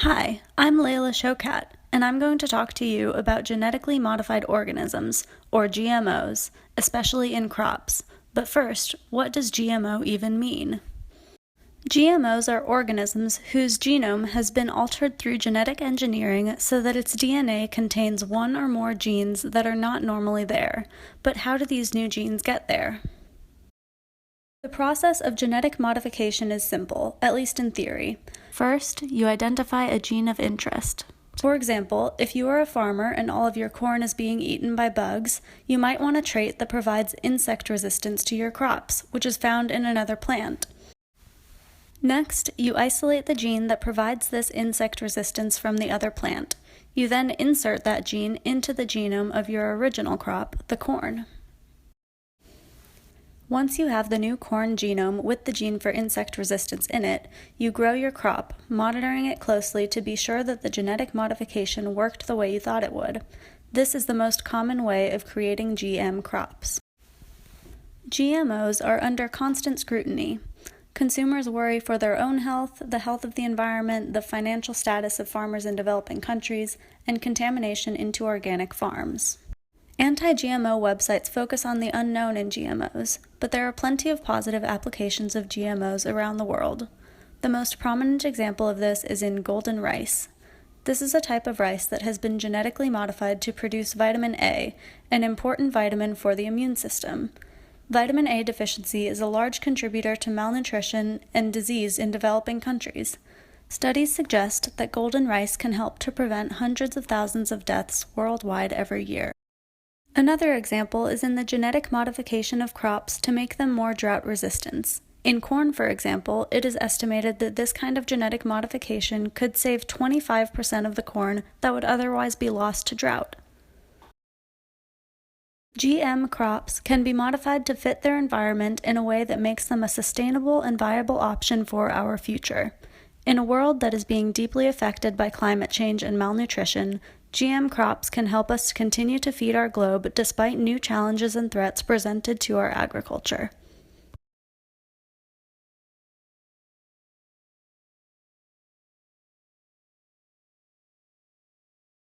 Hi, I'm Leila Shokat, and I'm going to talk to you about genetically modified organisms, or GMOs, especially in crops. But first, what does GMO even mean? GMOs are organisms whose genome has been altered through genetic engineering so that its DNA contains one or more genes that are not normally there. But how do these new genes get there? The process of genetic modification is simple, at least in theory. First, you identify a gene of interest. For example, if you are a farmer and all of your corn is being eaten by bugs, you might want a trait that provides insect resistance to your crops, which is found in another plant. Next, you isolate the gene that provides this insect resistance from the other plant. You then insert that gene into the genome of your original crop, the corn. Once you have the new corn genome with the gene for insect resistance in it, you grow your crop, monitoring it closely to be sure that the genetic modification worked the way you thought it would. This is the most common way of creating GM crops. GMOs are under constant scrutiny. Consumers worry for their own health, the health of the environment, the financial status of farmers in developing countries, and contamination into organic farms. Anti-GMO websites focus on the unknown in GMOs, but there are plenty of positive applications of GMOs around the world. The most prominent example of this is in golden rice. This is a type of rice that has been genetically modified to produce vitamin A, an important vitamin for the immune system. Vitamin A deficiency is a large contributor to malnutrition and disease in developing countries. Studies suggest that golden rice can help to prevent hundreds of thousands of deaths worldwide every year. Another example is in the genetic modification of crops to make them more drought resistant. In corn, for example, it is estimated that this kind of genetic modification could save 25% of the corn that would otherwise be lost to drought. GM crops can be modified to fit their environment in a way that makes them a sustainable and viable option for our future. In a world that is being deeply affected by climate change and malnutrition, GM crops can help us continue to feed our globe despite new challenges and threats presented to our agriculture.